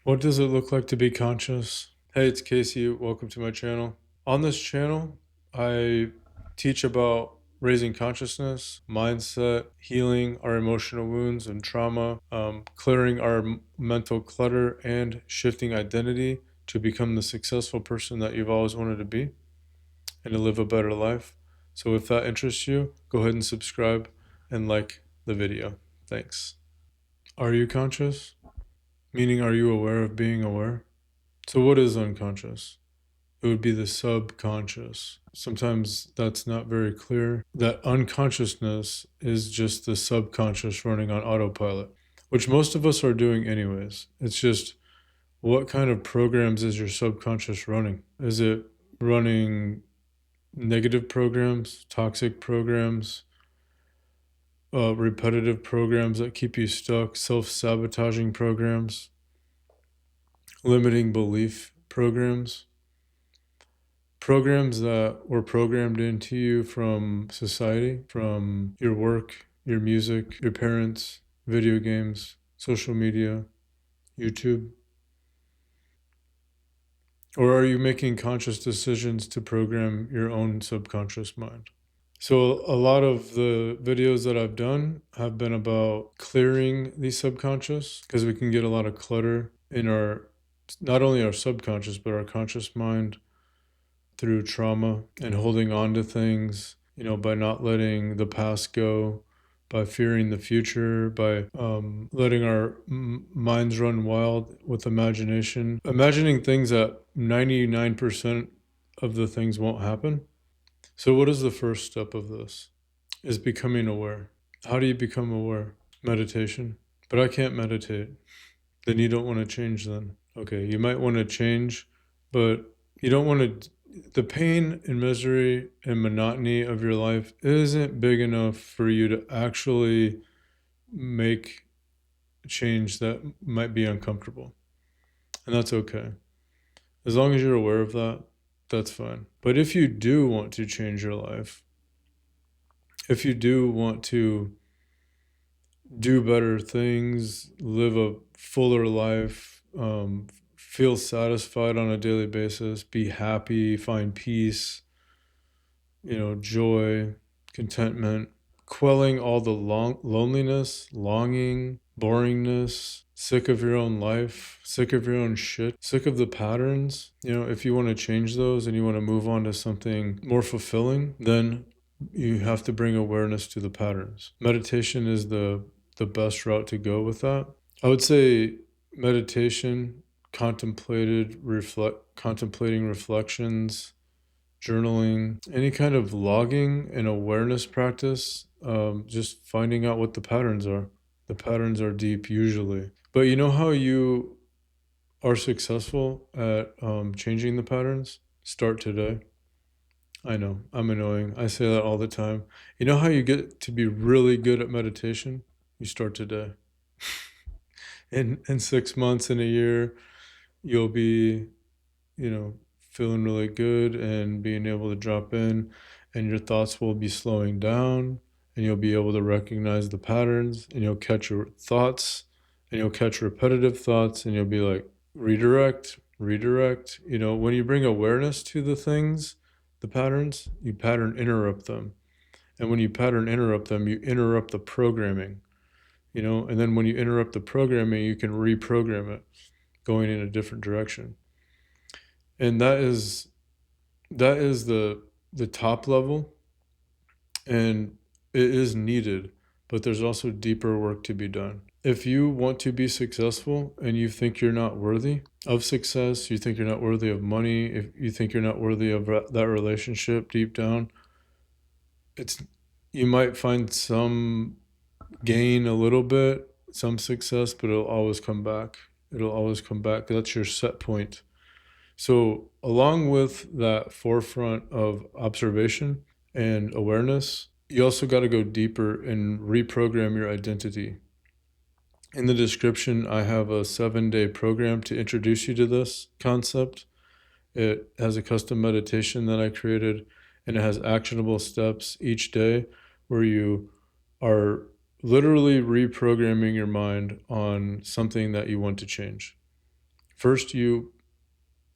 What does it look like to be conscious? Hey, it's Casey. Welcome to my channel. On this channel, I teach about raising consciousness, mindset, healing our emotional wounds and trauma, clearing our mental clutter, and shifting identity to become the successful person that you've always wanted to be and to live a better life. So if that interests you, go ahead and subscribe and like the video. Thanks. Are you conscious? Meaning, are you aware of being aware? So, what is unconscious? It would be the subconscious. Sometimes that's not very clear. That unconsciousness is just the subconscious running on autopilot, which most of us are doing anyways. It's just what kind of programs is your subconscious running? Is it running negative programs, toxic programs, repetitive programs that keep you stuck, self sabotaging programs, limiting belief programs? Programs that were programmed into you from society, from your work, your music, your parents, video games, social media, YouTube? Or are you making conscious decisions to program your own subconscious mind? So, a lot of the videos that I've done have been about clearing the subconscious because we can get a lot of clutter in our, not only our subconscious, but our conscious mind through trauma and holding on to things, by not letting the past go, by fearing the future, by letting our minds run wild with imagination, imagining things that 99% of the things won't happen. So, what is the first step of this? Is becoming aware. How do you become aware? Meditation. But I can't meditate. Then you don't want to change then. Okay, you might want to change, but you don't want to. The pain and misery and monotony of your life isn't big enough for you to actually make change that might be uncomfortable. And that's okay. As long as you're aware of that, that's fine. But if you do want to change your life, if you do want to do better things, live a fuller life, feel satisfied on a daily basis, be happy, find peace, joy, contentment, quelling all the loneliness, longing, boringness, sick of your own life, sick of your own shit, sick of the patterns. If you want to change those and you want to move on to something more fulfilling, then you have to bring awareness to the patterns. Meditation is the best route to go with that. I would say meditation, contemplating reflections, journaling, any kind of logging and awareness practice, just finding out what the patterns are. The patterns are deep usually. But you know how you are successful at changing the patterns? Start today. I know, I'm annoying. I say that all the time. You know how you get to be really good at meditation? You start today. In 6 months, in a year, you'll be, feeling really good and being able to drop in, and your thoughts will be slowing down, and you'll be able to recognize the patterns, and you'll catch your thoughts, and you'll catch repetitive thoughts, and you'll be like, redirect, redirect. When you bring awareness to the things, the patterns, you pattern interrupt them. And when you pattern interrupt them, you interrupt the programming, and then when you interrupt the programming, you can reprogram it going in a different direction. And that is the top level, and it is needed, but there's also deeper work to be done. If you want to be successful and you think you're not worthy of success, you think you're not worthy of money, if you think you're not worthy of that relationship deep down, you might find some gain a little bit, some success, but it'll always come back. It'll always come back. That's your set point. So, along with that forefront of observation and awareness, you also got to go deeper and reprogram your identity. In the description, I have a 7-day program to introduce you to this concept. It has a custom meditation that I created, and it has actionable steps each day where you are literally reprogramming your mind on something that you want to change. First, you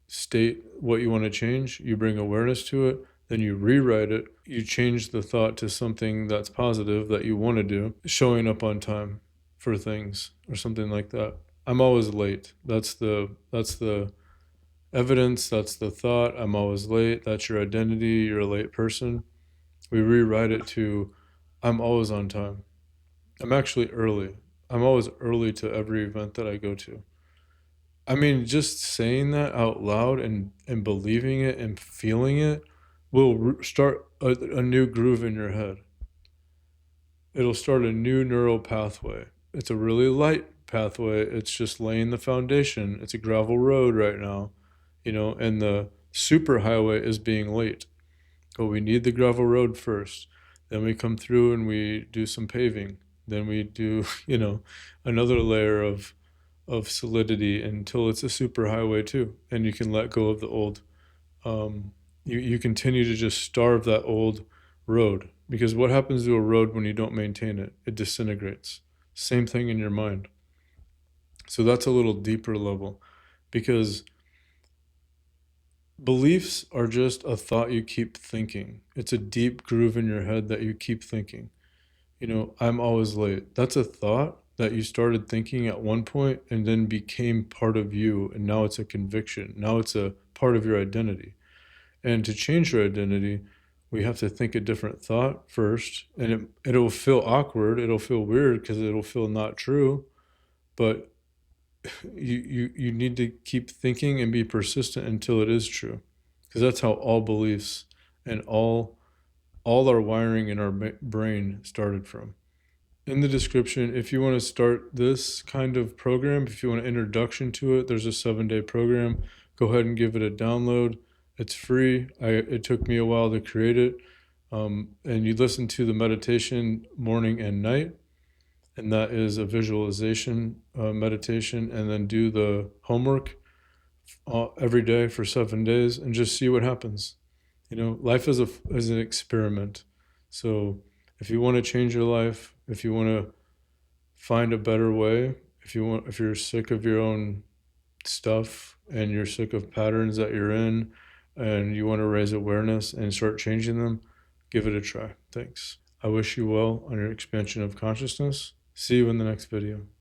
state what you want to change, you bring awareness to it, then you rewrite it, you change the thought to something that's positive that you want to do, showing up on time for things or something like that. I'm always late. That's the evidence, that's the thought. I'm always late. That's your identity. You're a late person. We rewrite it to I'm always on time. I'm actually early. I'm always early to every event that I go to. I mean, just saying that out loud and believing it and feeling it will start a new groove in your head. It'll start a new neural pathway. It's a really light pathway. It's just laying the foundation. It's a gravel road right now, and the superhighway is being late. But we need the gravel road first. Then we come through and we do some paving. Then we do, another layer of solidity until it's a superhighway too, and you can let go of the old. You continue to just starve that old road, because what happens to a road when you don't maintain it? It disintegrates. Same thing in your mind. So that's a little deeper level, because beliefs are just a thought you keep thinking. It's a deep groove in your head that you keep thinking. I'm always late. That's a thought that you started thinking at one point and then became part of you, and now it's a conviction. Now it's a part of your identity. And to change your identity, we have to think a different thought first, and it'll feel awkward. It'll feel weird because it'll feel not true, but you need to keep thinking and be persistent until it is true, because that's how all beliefs and all our wiring in our brain started from. In the description, if you want to start this kind of program, if you want an introduction to it, there's a 7-day program. Go ahead and give it a download. It's free. It took me a while to create it. And you listen to the meditation morning and night, and that is a visualization meditation, and then do the homework every day for 7 days and just see what happens. Life is an experiment. So if you want to change your life, if you want to find a better way, if you're sick of your own stuff and you're sick of patterns that you're in and you want to raise awareness and start changing them, give it a try. Thanks. I wish you well on your expansion of consciousness. See you in the next video.